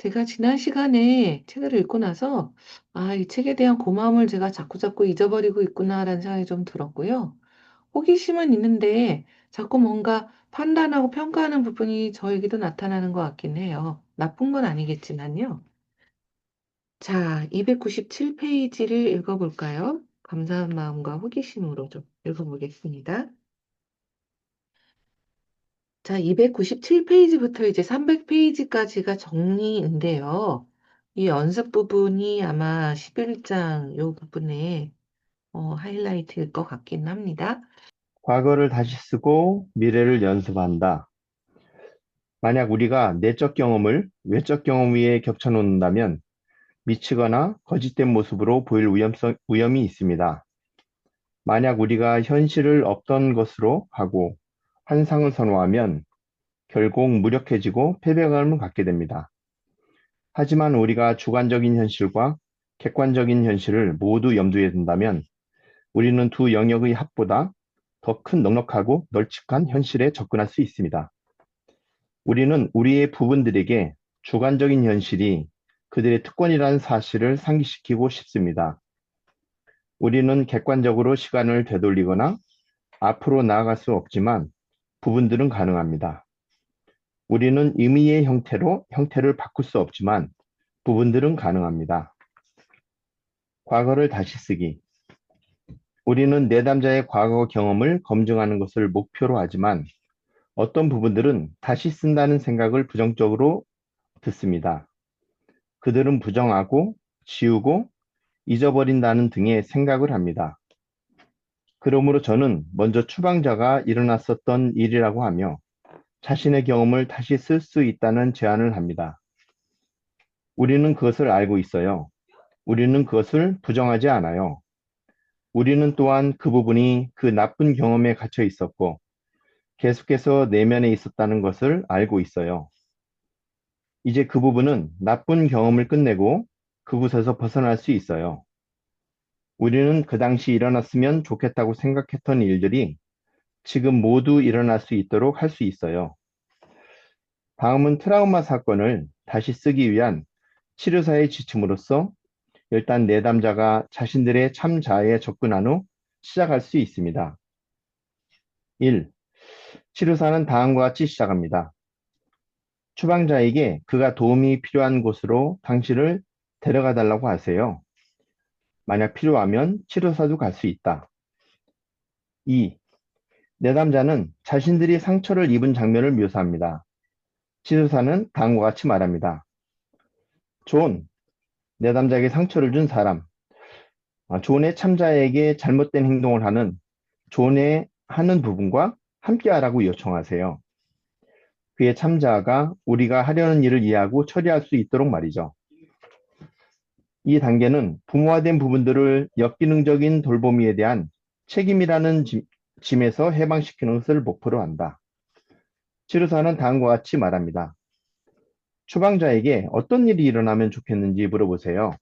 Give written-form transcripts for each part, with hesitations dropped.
제가 지난 시간에 책을 읽고 나서, 이 책에 대한 고마움을 제가 자꾸자꾸 잊어버리고 있구나라는 생각이 좀 들었고요. 호기심은 있는데 자꾸 뭔가 판단하고 평가하는 부분이 저에게도 나타나는 것 같긴 해요. 나쁜 건 아니겠지만요. 자, 297페이지를 읽어볼까요? 감사한 마음과 호기심으로 좀 읽어보겠습니다. 자, 297페이지부터 이제 300페이지까지가 정리인데요. 이 연습 부분이 아마 11장 요 부분에 하이라이트일 것 같긴 합니다. 과거를 다시 쓰고 미래를 연습한다. 만약 우리가 내적 경험을 외적 경험 위에 겹쳐 놓는다면 미치거나 거짓된 모습으로 보일 위험이 있습니다. 만약 우리가 현실을 없던 것으로 하고 환상을 선호하면 결국 무력해지고 패배감을 갖게 됩니다. 하지만 우리가 주관적인 현실과 객관적인 현실을 모두 염두에 둔다면 우리는 두 영역의 합보다 더 큰 넉넉하고 널찍한 현실에 접근할 수 있습니다. 우리는 우리의 부분들에게 주관적인 현실이 그들의 특권이라는 사실을 상기시키고 싶습니다. 우리는 객관적으로 시간을 되돌리거나 앞으로 나아갈 수 없지만 부분들은 가능합니다. 우리는 의미의 형태를 바꿀 수 없지만 부분들은 가능합니다. 과거를 다시 쓰기. 우리는 내담자의 과거 경험을 검증하는 것을 목표로 하지만 어떤 부분들은 다시 쓴다는 생각을 부정적으로 듣습니다. 그들은 부정하고 지우고 잊어버린다는 등의 생각을 합니다. 그러므로 저는 먼저 추방자가 일어났었던 일이라고 하며 자신의 경험을 다시 쓸 수 있다는 제안을 합니다. 우리는 그것을 알고 있어요. 우리는 그것을 부정하지 않아요. 우리는 또한 그 부분이 그 나쁜 경험에 갇혀 있었고 계속해서 내면에 있었다는 것을 알고 있어요. 이제 그 부분은 나쁜 경험을 끝내고 그곳에서 벗어날 수 있어요. 우리는 그 당시 일어났으면 좋겠다고 생각했던 일들이 지금 모두 일어날 수 있도록 할 수 있어요. 다음은 트라우마 사건을 다시 쓰기 위한 치료사의 지침으로서 일단 내담자가 자신들의 참자아에 접근한 후 시작할 수 있습니다. 1. 치료사는 다음과 같이 시작합니다. 추방자에게 그가 도움이 필요한 곳으로 당신을 데려가 달라고 하세요. 만약 필요하면 치료사도 갈 수 있다. 2. 내담자는 자신들이 상처를 입은 장면을 묘사합니다. 치료사는 다음과 같이 말합니다. 존, 내담자에게 상처를 준 사람. 존의 참자에게 잘못된 행동을 하는 존의 하는 부분과 함께하라고 요청하세요. 그의 참자가 우리가 하려는 일을 이해하고 처리할 수 있도록 말이죠. 이 단계는 부모화된 부분들을 역기능적인 돌보미에 대한 책임이라는 짐에서 해방시키는 것을 목표로 한다. 치료사는 다음과 같이 말합니다. 추방자에게 어떤 일이 일어나면 좋겠는지 물어보세요.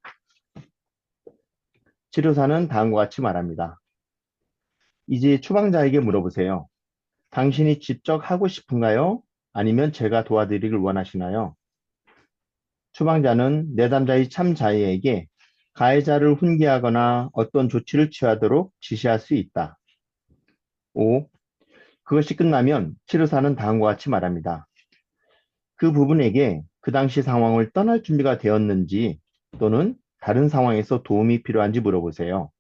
치료사는 다음과 같이 말합니다. 이제 추방자에게 물어보세요. 당신이 직접 하고 싶은가요? 아니면 제가 도와드리길 원하시나요? 추방자는 내담자의 참자에게 가해자를 훈계하거나 어떤 조치를 취하도록 지시할 수 있다. 5. 그것이 끝나면 치료사는 다음과 같이 말합니다. 그 부분에게 그 당시 상황을 떠날 준비가 되었는지 또는 다른 상황에서 도움이 필요한지 물어보세요.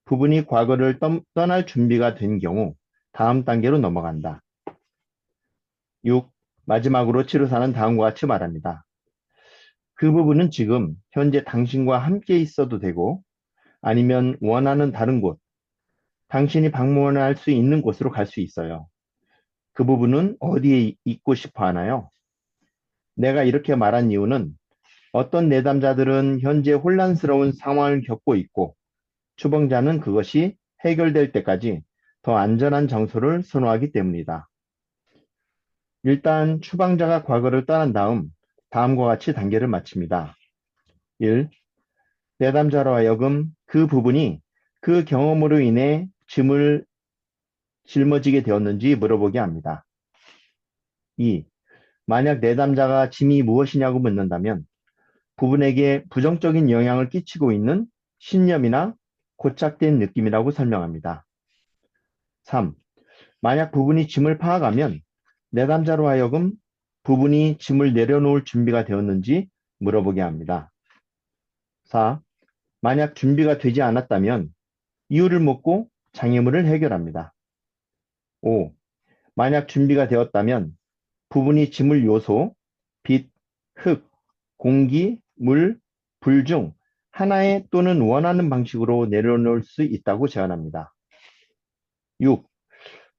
부분이 과거를 떠날 준비가 된 경우 다음 단계로 넘어간다. 6. 마지막으로 치료사는 다음과 같이 말합니다. 그 부분은 지금 현재 당신과 함께 있어도 되고 아니면 원하는 다른 곳, 당신이 방문할 수 있는 곳으로 갈 수 있어요. 그 부분은 어디에 있고 싶어 하나요? 내가 이렇게 말한 이유는 어떤 내담자들은 현재 혼란스러운 상황을 겪고 있고 추방자는 그것이 해결될 때까지 더 안전한 장소를 선호하기 때문이다. 일단 추방자가 과거를 떠난 다음 다음과 같이 단계를 마칩니다. 1. 내담자로 하여금 그 부분이 그 경험으로 인해 짊어지게 되었는지 물어보게 합니다. 2. 만약 내담자가 짐이 무엇이냐고 묻는다면 부분에게 부정적인 영향을 끼치고 있는 신념이나 고착된 느낌이라고 설명합니다. 3. 만약 부분이 짐을 파악하면 내담자로 하여금 부분이 짐을 내려놓을 준비가 되었는지 물어보게 합니다. 4. 만약 준비가 되지 않았다면 이유를 묻고 장애물을 해결합니다. 5. 만약 준비가 되었다면 부분이 짐을 요소, 빛, 흙, 공기, 물, 불 중 하나의 또는 원하는 방식으로 내려놓을 수 있다고 제안합니다. 6.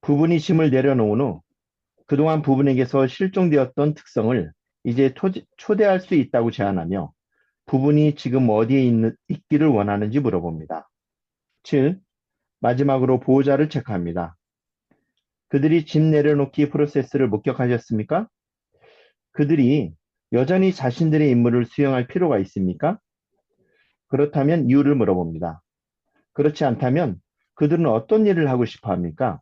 부분이 짐을 내려놓은 후 그동안 부분에게서 실종되었던 특성을 이제 초대할 수 있다고 제안하며 부분이 지금 어디에 있기를 원하는지 물어봅니다. 7. 마지막으로 보호자를 체크합니다. 그들이 짐 내려놓기 프로세스를 목격하셨습니까? 그들이 여전히 자신들의 임무를 수행할 필요가 있습니까? 그렇다면 이유를 물어봅니다. 그렇지 않다면 그들은 어떤 일을 하고 싶어 합니까?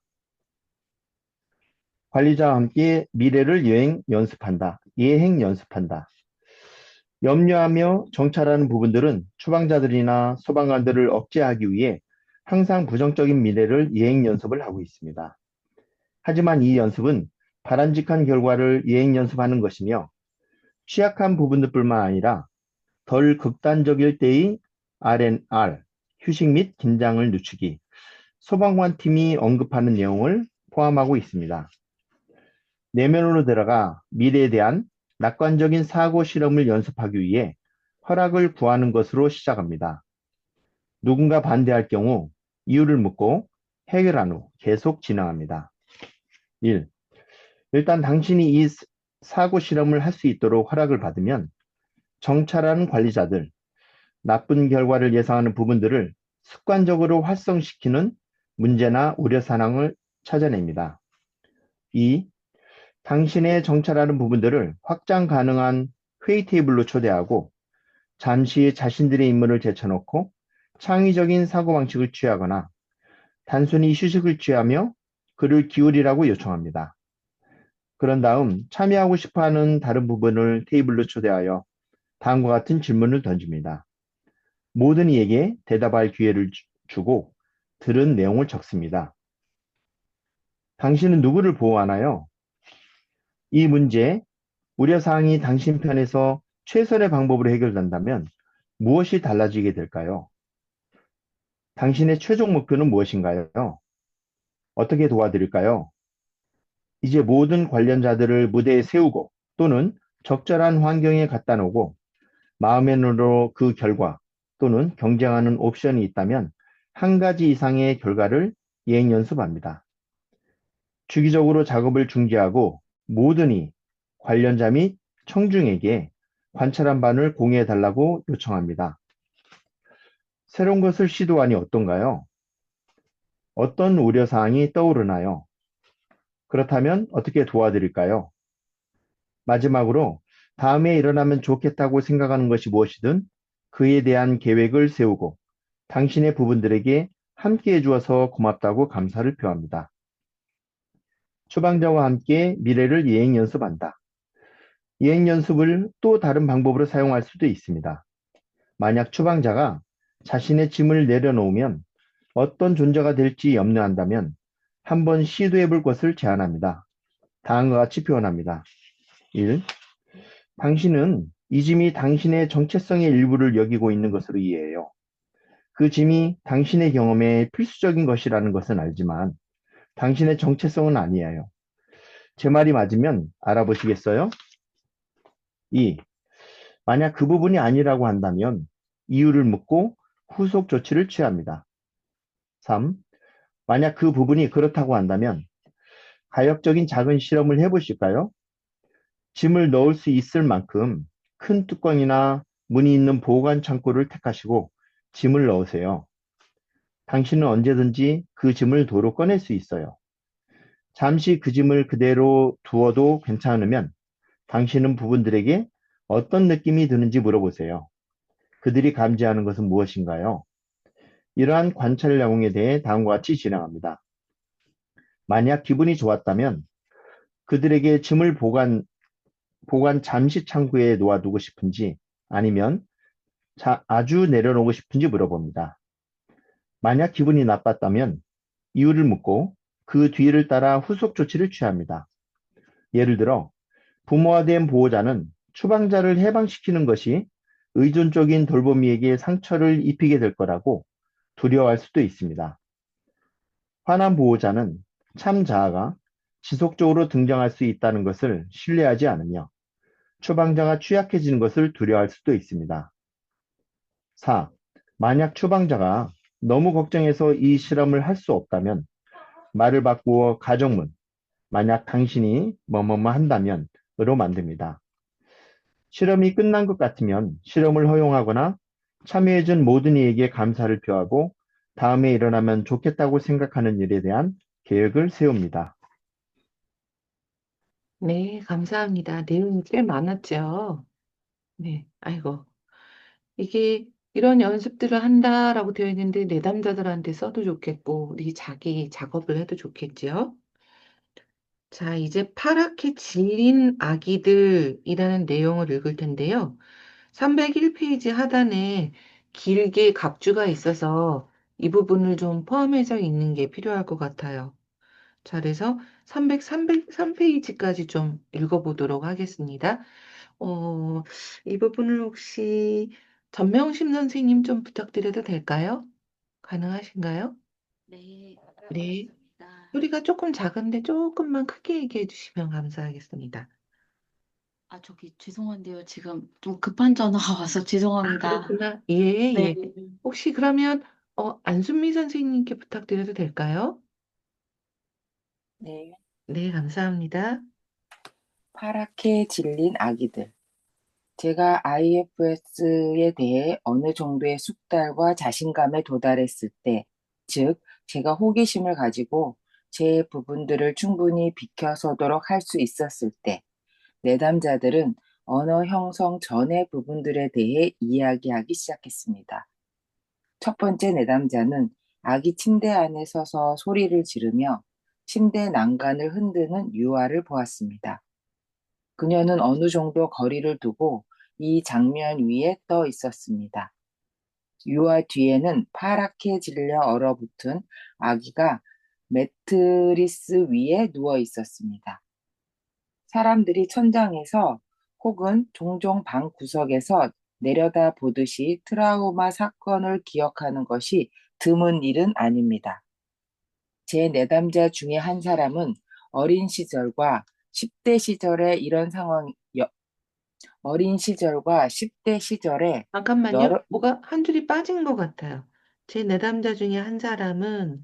관리자와 함께 미래를 예행 연습한다. 염려하며 정찰하는 부분들은 추방자들이나 소방관들을 억제하기 위해 항상 부정적인 미래를 예행 연습을 하고 있습니다. 하지만 이 연습은 바람직한 결과를 예행 연습하는 것이며 취약한 부분들뿐만 아니라 덜 극단적일 때의 R&R, 휴식 및 긴장을 늦추기, 소방관 팀이 언급하는 내용을 포함하고 있습니다. 내면으로 들어가 미래에 대한 낙관적인 사고 실험을 연습하기 위해 허락을 구하는 것으로 시작합니다. 누군가 반대할 경우 이유를 묻고 해결한 후 계속 진행합니다. 1. 일단 당신이 이 사고 실험을 할 수 있도록 허락을 받으면 정찰하는 관리자들, 나쁜 결과를 예상하는 부분들을 습관적으로 활성시키는 문제나 우려 사항을 찾아냅니다. 2. 당신의 정찰하는 부분들을 확장 가능한 회의 테이블로 초대하고 잠시 자신들의 임무를 제쳐놓고 창의적인 사고방식을 취하거나 단순히 휴식을 취하며 그를 기울이라고 요청합니다. 그런 다음 참여하고 싶어하는 다른 부분을 테이블로 초대하여 다음과 같은 질문을 던집니다. 모든 이에게 대답할 기회를 주고 들은 내용을 적습니다. 당신은 누구를 보호하나요? 이 문제, 우려사항이 당신 편에서 최선의 방법으로 해결된다면 무엇이 달라지게 될까요? 당신의 최종 목표는 무엇인가요? 어떻게 도와드릴까요? 이제 모든 관련자들을 무대에 세우고 또는 적절한 환경에 갖다 놓고 마음으로 그 결과 또는 경쟁하는 옵션이 있다면 한 가지 이상의 결과를 예행 연습합니다. 주기적으로 작업을 중지하고 모든이 관련자 및 청중에게 관찰한 바를 공유해 달라고 요청합니다. 새로운 것을 시도하니 어떤가요? 어떤 우려사항이 떠오르나요? 그렇다면 어떻게 도와드릴까요? 마지막으로 다음에 일어나면 좋겠다고 생각하는 것이 무엇이든 그에 대한 계획을 세우고 당신의 부분들에게 함께 해주어서 고맙다고 감사를 표합니다. 추방자와 함께 미래를 예행 연습한다. 예행 연습을 또 다른 방법으로 사용할 수도 있습니다. 만약 추방자가 자신의 짐을 내려놓으면 어떤 존재가 될지 염려한다면 한번 시도해 볼 것을 제안합니다. 다음과 같이 표현합니다. 1. 당신은 이 짐이 당신의 정체성의 일부를 여기고 있는 것으로 이해해요. 그 짐이 당신의 경험에 필수적인 것이라는 것은 알지만 당신의 정체성은 아니에요. 제 말이 맞으면 알아보시겠어요? 2. 만약 그 부분이 아니라고 한다면 이유를 묻고 후속 조치를 취합니다. 3. 만약 그 부분이 그렇다고 한다면 가역적인 작은 실험을 해보실까요? 짐을 넣을 수 있을 만큼 큰 뚜껑이나 문이 있는 보관 창고를 택하시고 짐을 넣으세요. 당신은 언제든지 그 짐을 도로 꺼낼 수 있어요. 잠시 그 짐을 그대로 두어도 괜찮으면 당신은 부분들에게 어떤 느낌이 드는지 물어보세요. 그들이 감지하는 것은 무엇인가요? 이러한 관찰 내용에 대해 다음과 같이 진행합니다. 만약 기분이 좋았다면 그들에게 짐을 보관 잠시 창고에 놓아두고 싶은지 아니면 아주 내려놓고 싶은지 물어봅니다. 만약 기분이 나빴다면 이유를 묻고 그 뒤를 따라 후속 조치를 취합니다. 예를 들어 부모가 된 보호자는 추방자를 해방시키는 것이 의존적인 돌보미에게 상처를 입히게 될 거라고 두려워할 수도 있습니다. 화난 보호자는 참 자아가 지속적으로 등장할 수 있다는 것을 신뢰하지 않으며 추방자가 취약해지는 것을 두려워할 수도 있습니다. 4. 만약 추방자가 너무 걱정해서 이 실험을 할 수 없다면 말을 바꾸어 가정문, 만약 당신이 뭐뭐뭐 한다면 으로 만듭니다. 실험이 끝난 것 같으면 실험을 허용하거나 참여해준 모든 이에게 감사를 표하고 다음에 일어나면 좋겠다고 생각하는 일에 대한 계획을 세웁니다. 네, 감사합니다. 내용이 꽤 많았죠. 네, 아이고. 이게 이런 연습들을 한다라고 되어 있는데 내담자들한테 써도 좋겠고, 우리 자기 작업을 해도 좋겠지요. 자, 이제 파랗게 질린 아기들이라는 내용을 읽을 텐데요. 301페이지 하단에 길게 갑주가 있어서 이 부분을 좀 포함해서 읽는 게 필요할 것 같아요. 자, 그래서 303페이지까지 좀 읽어보도록 하겠습니다. 이 부분을 혹시 전명심 선생님 좀 부탁드려도 될까요? 가능하신가요? 네, 네. 알아보겠습니다. 소리가 조금 작은데 조금만 크게 얘기해 주시면 감사하겠습니다. 아, 저기 죄송한데요. 지금 좀 급한 전화가 와서 아, 죄송합니다. 그렇구나. 예, 네. 예. 혹시 그러면 안순미 선생님께 부탁드려도 될까요? 네, 네, 감사합니다. 파랗게 질린 아기들. 제가 IFS에 대해 어느 정도의 숙달과 자신감에 도달했을 때, 즉, 제가 호기심을 가지고 제 부분들을 충분히 비켜서도록 할 수 있었을 때, 내담자들은 언어 형성 전의 부분들에 대해 이야기하기 시작했습니다. 첫 번째 내담자는 아기 침대 안에 서서 소리를 지르며 침대 난간을 흔드는 유아를 보았습니다. 그녀는 어느 정도 거리를 두고 이 장면 위에 떠 있었습니다. 유아 뒤에는 파랗게 질려 얼어붙은 아기가 매트리스 위에 누워 있었습니다. 사람들이 천장에서 혹은 종종 방 구석에서 내려다 보듯이 트라우마 사건을 기억하는 것이 드문 일은 아닙니다. 제 내담자 중에 한 사람은 어린 시절과 10대 시절에 이런 상황, 어린 시절과 10대 시절에 잠깐만요. 여러, 뭐가 한 줄이 빠진 것 같아요. 제 내담자 중에 한 사람은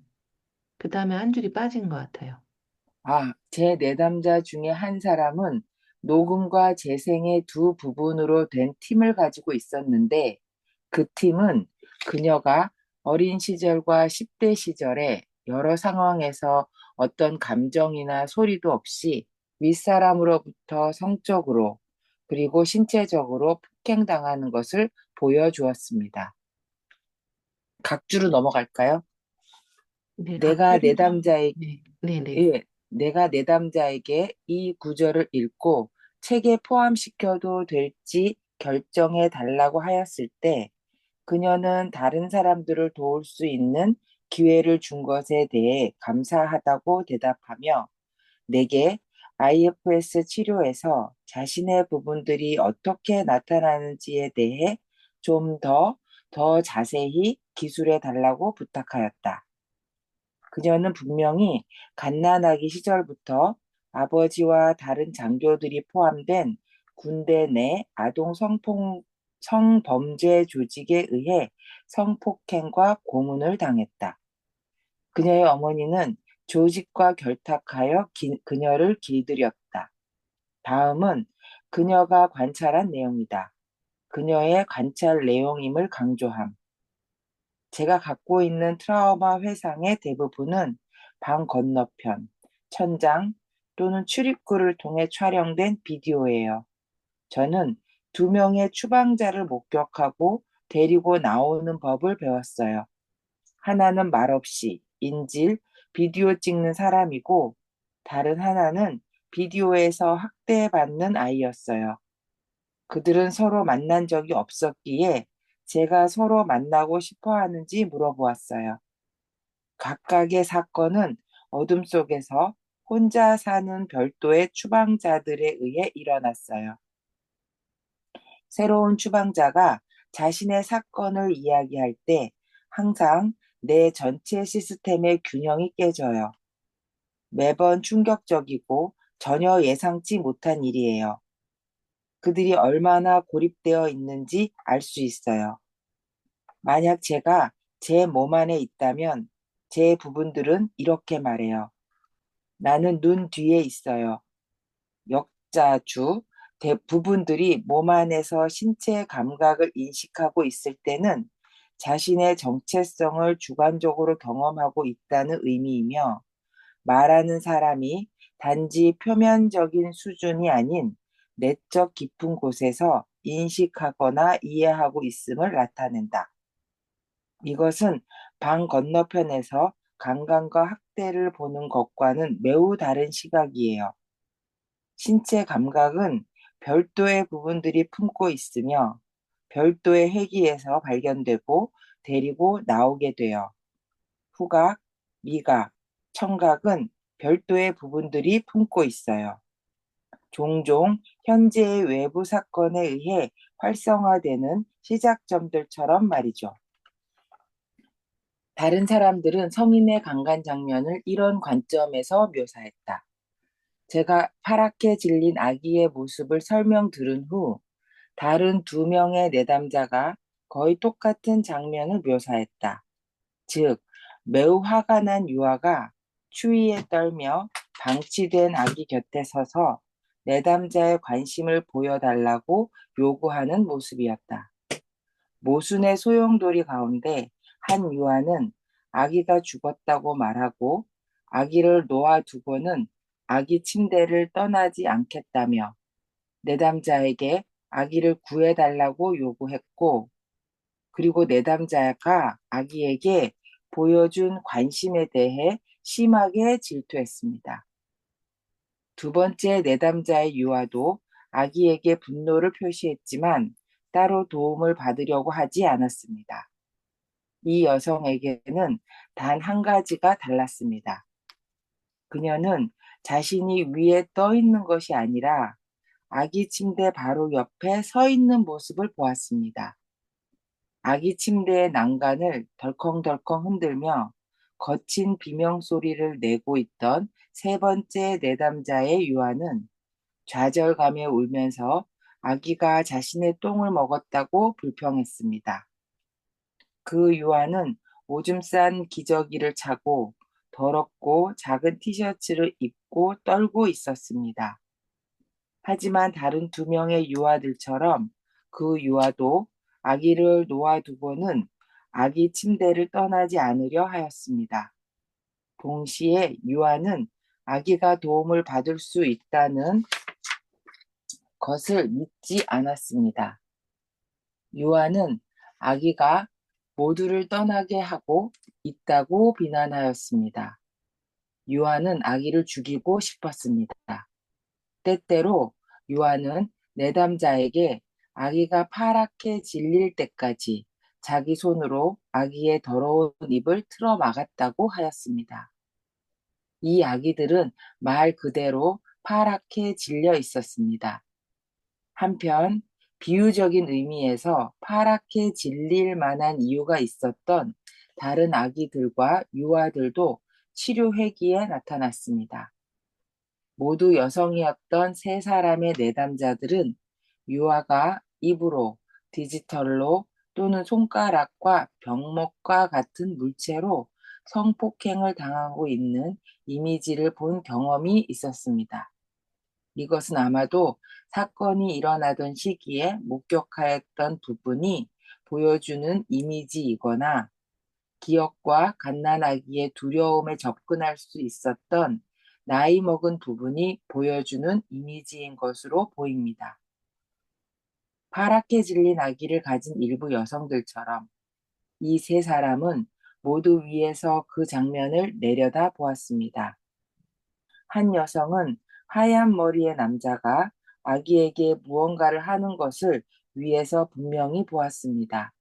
그 다음에 한 줄이 빠진 것 같아요. 제 내담자 중에 한 사람은 녹음과 재생의 두 부분으로 된 팀을 가지고 있었는데 그 팀은 그녀가 어린 시절과 10대 시절에 여러 상황에서 어떤 감정이나 소리도 없이 윗사람으로부터 성적으로 그리고 신체적으로 폭행당하는 것을 보여주었습니다. 각주로 넘어갈까요? 네, 내가 각주를 좀, 내담자의 네, 네, 네. 예, 내가 내담자에게 이 구절을 읽고 책에 포함시켜도 될지 결정해 달라고 하였을 때 그녀는 다른 사람들을 도울 수 있는 기회를 준 것에 대해 감사하다고 대답하며 내게 IFS 치료에서 자신의 부분들이 어떻게 나타나는지에 대해 좀 더 자세히 기술해 달라고 부탁하였다. 그녀는 분명히 갓난아기 시절부터 아버지와 다른 장교들이 포함된 군대 내 아동 성범죄 조직에 의해 성폭행과 고문을 당했다. 그녀의 어머니는 조직과 결탁하여 그녀를 길들였다. 다음은 그녀가 관찰한 내용이다. 그녀의 관찰 내용임을 강조함. 제가 갖고 있는 트라우마 회상의 대부분은 방 건너편, 천장 또는 출입구를 통해 촬영된 비디오예요. 저는 두 명의 추방자를 목격하고 데리고 나오는 법을 배웠어요. 하나는 말없이 인질, 비디오 찍는 사람이고 다른 하나는 비디오에서 학대받는 아이였어요. 그들은 서로 만난 적이 없었기에 제가 서로 만나고 싶어 하는지 물어보았어요. 각각의 사건은 어둠 속에서 혼자 사는 별도의 추방자들에 의해 일어났어요. 새로운 추방자가 자신의 사건을 이야기할 때 항상 내 전체 시스템의 균형이 깨져요. 매번 충격적이고 전혀 예상치 못한 일이에요. 그들이 얼마나 고립되어 있는지 알 수 있어요. 만약 제가 제 몸 안에 있다면 제 부분들은 이렇게 말해요. 나는 눈 뒤에 있어요. 역자주 부분들이 몸 안에서 신체 감각을 인식하고 있을 때는 자신의 정체성을 주관적으로 경험하고 있다는 의미이며 말하는 사람이 단지 표면적인 수준이 아닌 내적 깊은 곳에서 인식하거나 이해하고 있음을 나타낸다. 이것은 방 건너편에서 강간과 학대를 보는 것과는 매우 다른 시각이에요. 신체 감각은 별도의 부분들이 품고 있으며 별도의 회기에서 발견되고 데리고 나오게 돼요. 후각, 미각, 청각은 별도의 부분들이 품고 있어요. 종종 현재의 외부 사건에 의해 활성화되는 시작점들처럼 말이죠. 다른 사람들은 성인의 강간 장면을 이런 관점에서 묘사했다. 제가 파랗게 질린 아기의 모습을 설명 들은 후 다른 두 명의 내담자가 거의 똑같은 장면을 묘사했다. 즉, 매우 화가 난 유아가 추위에 떨며 방치된 아기 곁에 서서 내담자의 관심을 보여달라고 요구하는 모습이었다. 모순의 소용돌이 가운데 한 유아는 아기가 죽었다고 말하고 아기를 놓아두고는 아기 침대를 떠나지 않겠다며 내담자에게 아기를 구해달라고 요구했고, 그리고 내담자가 아기에게 보여준 관심에 대해 심하게 질투했습니다. 두 번째 내담자의 유아도 아기에게 분노를 표시했지만 따로 도움을 받으려고 하지 않았습니다. 이 여성에게는 단 한 가지가 달랐습니다. 그녀는 자신이 위에 떠 있는 것이 아니라 아기 침대 바로 옆에 서 있는 모습을 보았습니다. 아기 침대의 난간을 덜컹덜컹 흔들며 거친 비명 소리를 내고 있던 세 번째 내담자의 유아는 좌절감에 울면서 아기가 자신의 똥을 먹었다고 불평했습니다. 그 유아는 오줌 싼 기저귀를 차고 더럽고 작은 티셔츠를 입고 떨고 있었습니다. 하지만 다른 두 명의 유아들처럼 그 유아도 아기를 놓아두고는 아기 침대를 떠나지 않으려 하였습니다. 동시에 유아는 아기가 도움을 받을 수 있다는 것을 믿지 않았습니다. 유아는 아기가 모두를 떠나게 하고 있다고 비난하였습니다. 유아는 아기를 죽이고 싶었습니다. 때때로 유아는 내담자에게 아기가 파랗게 질릴 때까지 자기 손으로 아기의 더러운 입을 틀어 막았다고 하였습니다. 이 아기들은 말 그대로 파랗게 질려 있었습니다. 한편 비유적인 의미에서 파랗게 질릴 만한 이유가 있었던 다른 아기들과 유아들도 치료 회기에 나타났습니다. 모두 여성이었던 세 사람의 내담자들은 유아가 입으로, 디지털로 또는 손가락과 병목과 같은 물체로 성폭행을 당하고 있는 이미지를 본 경험이 있었습니다. 이것은 아마도 사건이 일어나던 시기에 목격하였던 부분이 보여주는 이미지이거나 기억과 갓난아기의 두려움에 접근할 수 있었던 나이 먹은 부분이 보여주는 이미지인 것으로 보입니다. 파랗게 질린 아기를 가진 일부 여성들처럼 이 세 사람은 모두 위에서 그 장면을 내려다 보았습니다. 한 여성은 하얀 머리의 남자가 아기에게 무언가를 하는 것을 위에서 분명히 보았습니다.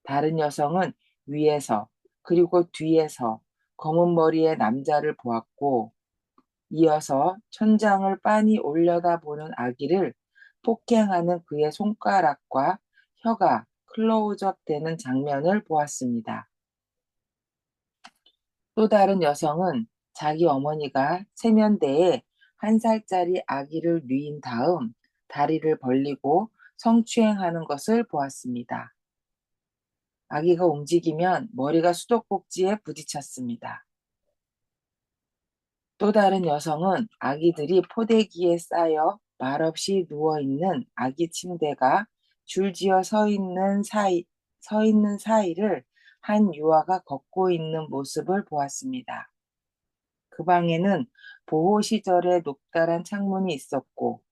다른 여성은 위에서 그리고 뒤에서 검은 머리의 남자를 보았고 이어서 천장을 빤히 올려다보는 아기를 폭행하는 그의 손가락과 혀가 클로즈업 되는 장면을 보았습니다. 또 다른 여성은 자기 어머니가 세면대에 1살짜리 아기를 누인 다음 다리를 벌리고 성추행하는 것을 보았습니다. 아기가 움직이면 머리가 수도꼭지에 부딪혔습니다. 또 다른 여성은 아기들이 포대기에 쌓여 말없이 누워있는 아기 침대가 줄지어 서 있는 사이를 한 유아가 걷고 있는 모습을 보았습니다. 그 방에는 보호 시절에 높다란 창문이 있었고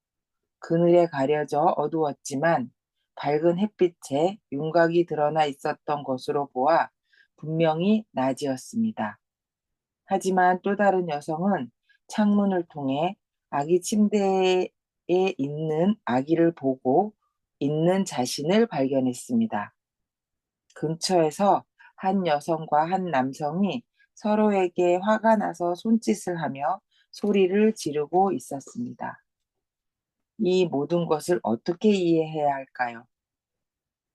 그늘에 가려져 어두웠지만 밝은 햇빛에 윤곽이 드러나 있었던 것으로 보아 분명히 낮이었습니다. 하지만 또 다른 여성은 창문을 통해 아기 침대에 있는 아기를 보고 있는 자신을 발견했습니다. 근처에서 한 여성과 한 남성이 서로에게 화가 나서 손짓을 하며 소리를 지르고 있었습니다. 이 모든 것을 어떻게 이해해야 할까요?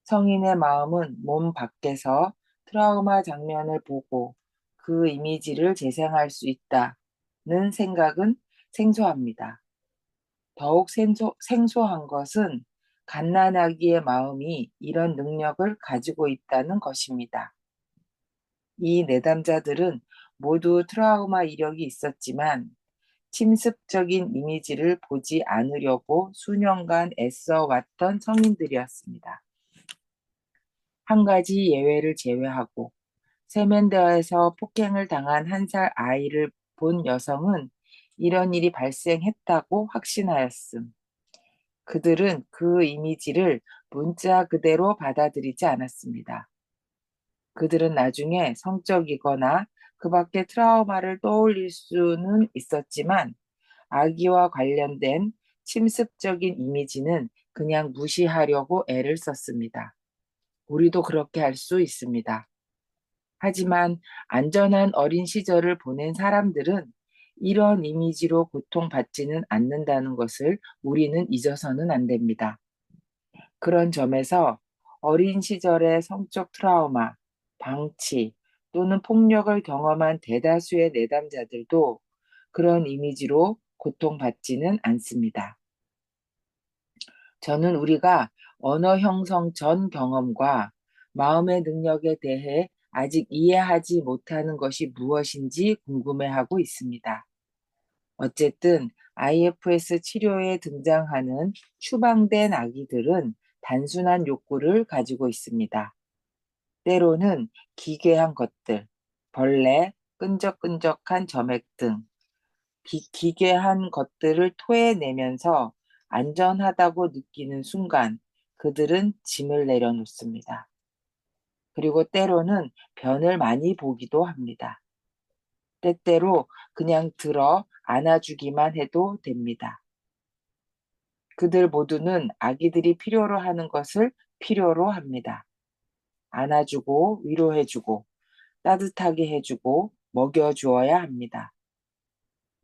성인의 마음은 몸 밖에서 트라우마 장면을 보고 그 이미지를 재생할 수 있다는 생각은 생소합니다. 더욱 생소한 것은 갓난아기의 마음이 이런 능력을 가지고 있다는 것입니다. 이 내담자들은 모두 트라우마 이력이 있었지만 침습적인 이미지를 보지 않으려고 수년간 애써 왔던 성인들이었습니다. 한 가지 예외를 제외하고 세면대에서 폭행을 당한 1살 아이를 본 여성은 이런 일이 발생했다고 확신하였음. 그들은 그 이미지를 문자 그대로 받아들이지 않았습니다. 그들은 나중에 성적이거나 그 밖의 트라우마를 떠올릴 수는 있었지만 아기와 관련된 침습적인 이미지는 그냥 무시하려고 애를 썼습니다. 우리도 그렇게 할 수 있습니다. 하지만 안전한 어린 시절을 보낸 사람들은 이런 이미지로 고통받지는 않는다는 것을 우리는 잊어서는 안 됩니다. 그런 점에서 어린 시절의 성적 트라우마, 방치 또는 폭력을 경험한 대다수의 내담자들도 그런 이미지로 고통받지는 않습니다. 저는 우리가 언어 형성 전 경험과 마음의 능력에 대해 아직 이해하지 못하는 것이 무엇인지 궁금해하고 있습니다. 어쨌든 IFS 치료에 등장하는 추방된 아기들은 단순한 욕구를 가지고 있습니다. 때로는 기괴한 것들, 벌레, 끈적끈적한 점액 등 기괴한 것들을 토해내면서 안전하다고 느끼는 순간 그들은 짐을 내려놓습니다. 그리고 때로는 변을 많이 보기도 합니다. 때때로 그냥 들어 안아주기만 해도 됩니다. 그들 모두는 아기들이 필요로 하는 것을 필요로 합니다. 안아주고 위로해주고 따뜻하게 해주고 먹여주어야 합니다.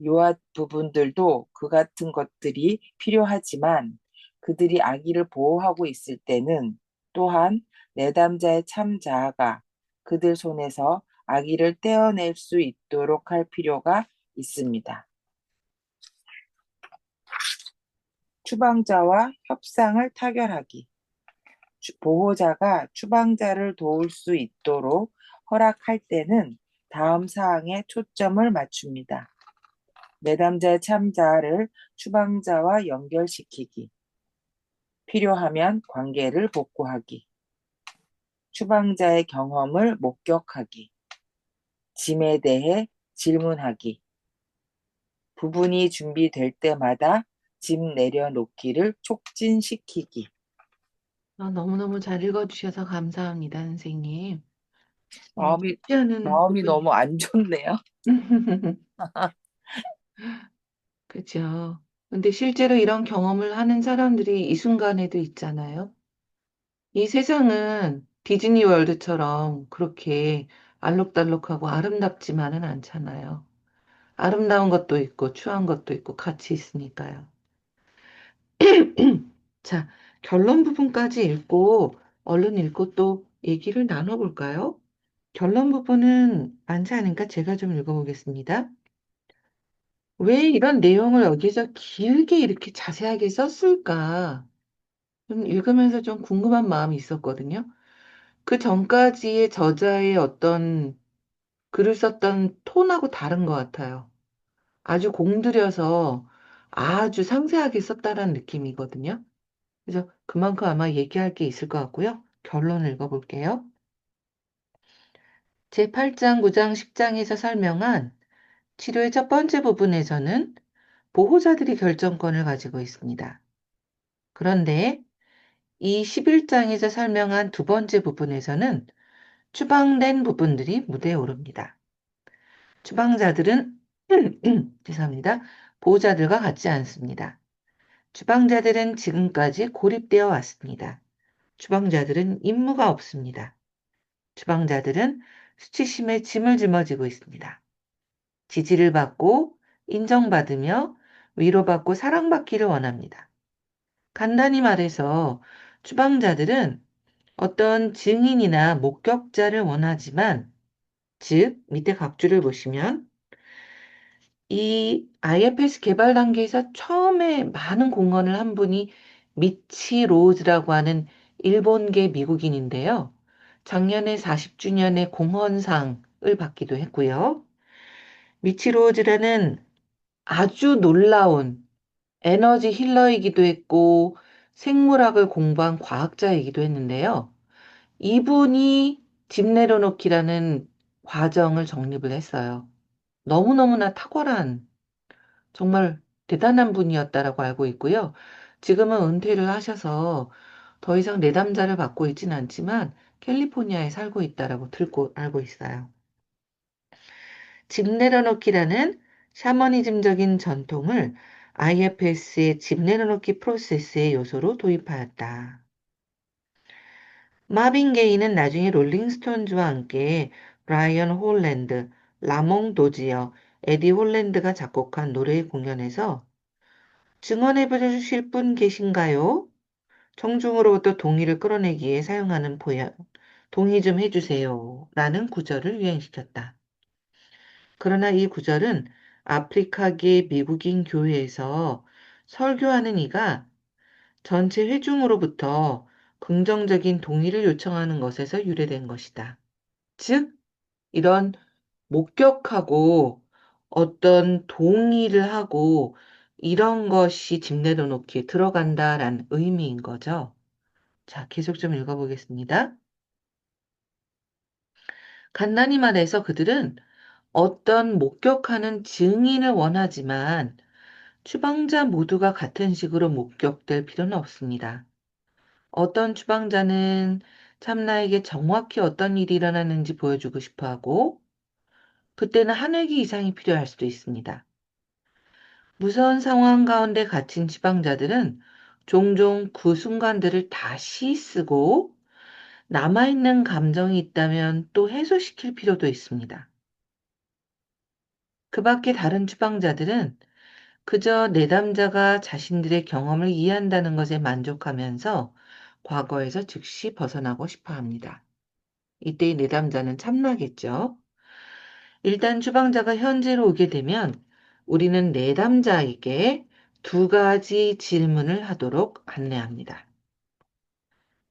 요아 부분들도 그 같은 것들이 필요하지만 그들이 아기를 보호하고 있을 때는 또한 내담자의 참 자아가 그들 손에서 아기를 떼어낼 수 있도록 할 필요가 있습니다. 추방자와 협상을 타결하기. 보호자가 추방자를 도울 수 있도록 허락할 때는 다음 사항에 초점을 맞춥니다. 내담자의 참자를 추방자와 연결시키기. 필요하면 관계를 복구하기. 추방자의 경험을 목격하기. 짐에 대해 질문하기. 부분이 준비될 때마다 짐 내려놓기를 촉진시키기. 너무너무 잘 읽어주셔서 감사합니다, 선생님. 마음이, 쉽지 않은 마음이 부분. 너무 안 좋네요. 그죠. 근데 실제로 이런 경험을 하는 사람들이 이 순간에도 있잖아요. 이 세상은 디즈니 월드처럼 그렇게 알록달록하고 아름답지만은 않잖아요. 아름다운 것도 있고 추한 것도 있고 같이 있으니까요. 자, 결론 부분까지 읽고 얼른 읽고 또 얘기를 나눠볼까요? 결론 부분은 많지 않으니까 제가 좀 읽어보겠습니다. 왜 이런 내용을 여기서 길게 이렇게 자세하게 썼을까? 좀 읽으면서 좀 궁금한 마음이 있었거든요. 그 전까지의 저자의 어떤 글을 썼던 톤하고 다른 것 같아요. 아주 공들여서 아주 상세하게 썼다라는 느낌이거든요. 그래서 그만큼 아마 얘기할 게 있을 것 같고요. 결론을 읽어볼게요. 제8장, 9장, 10장에서 설명한 치료의 첫 번째 부분에서는 보호자들이 결정권을 가지고 있습니다. 그런데 이 11장에서 설명한 두 번째 부분에서는 추방된 부분들이 무대에 오릅니다. 추방자들은 죄송합니다. 보호자들과 같지 않습니다. 추방자들은 지금까지 고립되어 왔습니다. 추방자들은 임무가 없습니다. 추방자들은 수치심에 짐을 짊어지고 있습니다. 지지를 받고 인정받으며 위로받고 사랑받기를 원합니다. 간단히 말해서 추방자들은 어떤 증인이나 목격자를 원하지만, 즉, 밑에 각주를 보시면 이 IFS 개발 단계에서 처음에 많은 공헌을 한 분이 미치 로즈라고 하는 일본계 미국인인데요. 작년에 40주년의 공헌상을 받기도 했고요. 미치 로즈라는 아주 놀라운 에너지 힐러이기도 했고 생물학을 공부한 과학자이기도 했는데요. 이분이 집 내려놓기라는 과정을 정립을 했어요. 너무너무나 탁월한 정말 대단한 분이었다라고 알고 있고요. 지금은 은퇴를 하셔서 더 이상 내담자를 받고 있지는 않지만 캘리포니아에 살고 있다라고 들고 알고 있어요. 집 내려놓기라는 샤머니즘적인 전통을 IFS의 집 내려놓기 프로세스의 요소로 도입하였다. 마빈 게이는 나중에 롤링스톤즈와 함께 브라이언 홀랜드, 라몽 도지어, 에디 홀랜드가 작곡한 노래 공연에서 증언해 주실 분 계신가요? 청중으로부터 동의를 끌어내기 위해 사용하는 보여, 동의 좀 해주세요. 라는 구절을 유행시켰다. 그러나 이 구절은 아프리카계 미국인 교회에서 설교하는 이가 전체 회중으로부터 긍정적인 동의를 요청하는 것에서 유래된 것이다. 즉, 이런 목격하고 어떤 동의를 하고 이런 것이 집 내려놓기에 들어간다라는 의미인 거죠. 자, 계속 좀 읽어보겠습니다. 간단히 말해서 그들은 어떤 목격하는 증인을 원하지만 추방자 모두가 같은 식으로 목격될 필요는 없습니다. 어떤 추방자는 참나에게 정확히 어떤 일이 일어났는지 보여주고 싶어 하고, 그때는 한 회기 이상이 필요할 수도 있습니다. 무서운 상황 가운데 갇힌 추방자들은 종종 그 순간들을 다시 쓰고 남아있는 감정이 있다면 또 해소시킬 필요도 있습니다. 그 밖에 다른 추방자들은 그저 내담자가 자신들의 경험을 이해한다는 것에 만족하면서 과거에서 즉시 벗어나고 싶어 합니다. 이때의 내담자는 참나겠죠. 일단 추방자가 현재로 오게 되면 우리는 내담자에게 두 가지 질문을 하도록 안내합니다.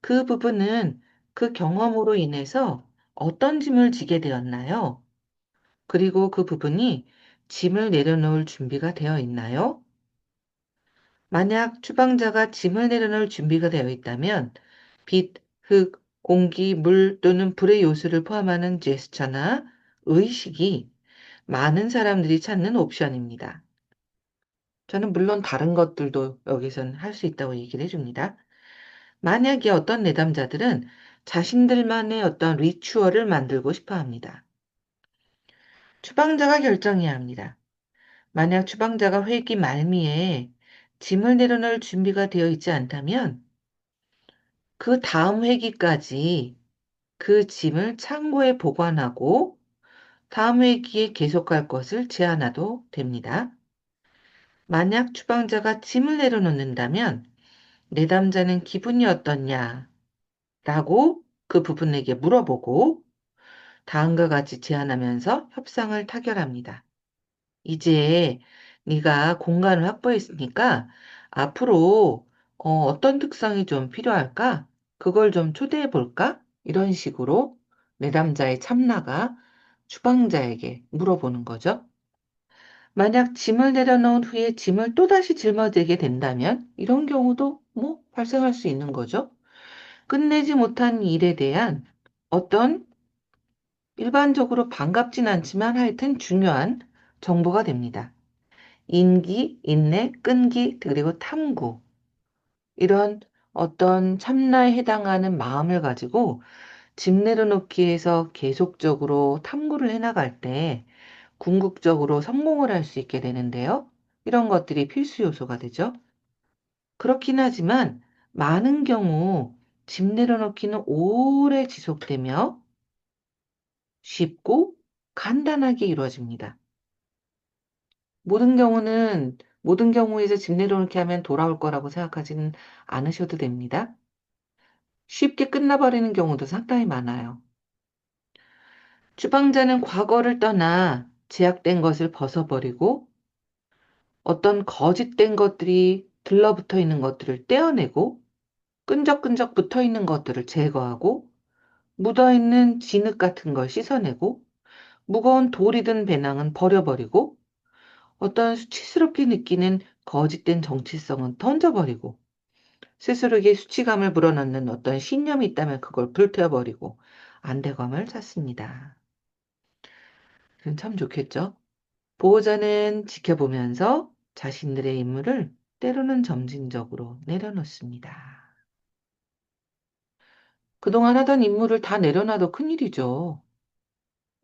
그 부분은 그 경험으로 인해서 어떤 짐을 지게 되었나요? 그리고 그 부분이 짐을 내려놓을 준비가 되어 있나요? 만약 추방자가 짐을 내려놓을 준비가 되어 있다면 빛, 흙, 공기, 물 또는 불의 요소를 포함하는 제스처나 의식이 많은 사람들이 찾는 옵션입니다. 저는 물론 다른 것들도 여기서는 할 수 있다고 얘기를 해줍니다. 만약에 어떤 내담자들은 자신들만의 어떤 리추얼을 만들고 싶어 합니다. 추방자가 결정해야 합니다. 만약 주방자가 회기 말미에 짐을 내려놓을 준비가 되어 있지 않다면 그 다음 회기까지 그 짐을 창고에 보관하고 다음 회기에 계속할 것을 제안해도 됩니다. 만약 주방자가 짐을 내려놓는다면 내담자는 기분이 어떻냐? 라고 그 부분에게 물어보고 다음과 같이 제안하면서 협상을 타결합니다. 이제 네가 공간을 확보했으니까 앞으로 어떤 특성이 좀 필요할까? 그걸 좀 초대해 볼까? 이런 식으로 내담자의 참나가 주방자에게 물어보는 거죠. 만약 짐을 내려놓은 후에 짐을 또다시 짊어지게 된다면 이런 경우도 뭐 발생할 수 있는 거죠. 끝내지 못한 일에 대한 어떤 일반적으로 반갑진 않지만 하여튼 중요한 정보가 됩니다. 인기, 인내, 끈기, 그리고 탐구. 이런 어떤 참나에 해당하는 마음을 가지고 짐 내려놓기에서 계속적으로 탐구를 해나갈 때 궁극적으로 성공을 할 수 있게 되는데요. 이런 것들이 필수 요소가 되죠. 그렇긴 하지만 많은 경우 짐 내려놓기는 오래 지속되며 쉽고 간단하게 이루어집니다. 모든 경우에서 집 내려놓게 하면 돌아올 거라고 생각하지는 않으셔도 됩니다. 쉽게 끝나버리는 경우도 상당히 많아요. 주방자는 과거를 떠나 제약된 것을 벗어버리고 어떤 거짓된 것들이 들러붙어 있는 것들을 떼어내고 끈적끈적 붙어 있는 것들을 제거하고 묻어있는 진흙 같은 걸 씻어내고 무거운 돌이든 배낭은 버려버리고 어떤 수치스럽게 느끼는 거짓된 정체성은 던져버리고 스스로에게 수치감을 불어넣는 어떤 신념이 있다면 그걸 불태워버리고 안대감을 찾습니다. 그건 참 좋겠죠? 보호자는 지켜보면서 자신들의 임무를 때로는 점진적으로 내려놓습니다. 그동안 하던 임무를 다 내려놔도 큰일이죠.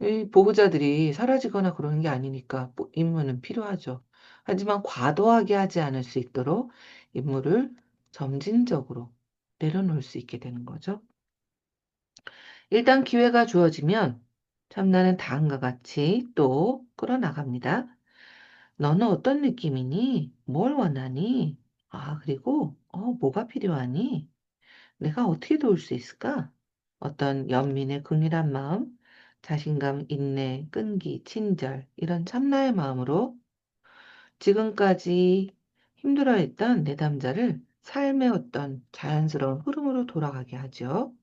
이 보호자들이 사라지거나 그러는 게 아니니까 임무는 필요하죠. 하지만 과도하게 하지 않을 수 있도록 임무를 점진적으로 내려놓을 수 있게 되는 거죠. 일단 기회가 주어지면 참나는 다음과 같이 또 끌어나갑니다. 너는 어떤 느낌이니? 뭘 원하니? 그리고 뭐가 필요하니? 내가 어떻게 도울 수 있을까? 어떤 연민의 긍휼한 마음, 자신감, 인내, 끈기, 친절 이런 참나의 마음으로 지금까지 힘들어했던 내담자를 삶의 어떤 자연스러운 흐름으로 돌아가게 하죠.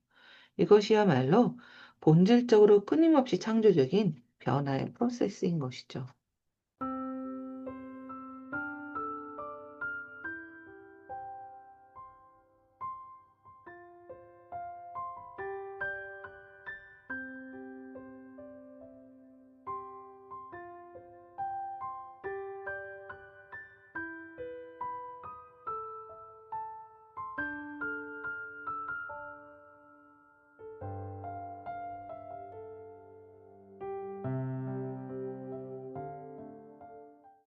이것이야말로 본질적으로 끊임없이 창조적인 변화의 프로세스인 것이죠.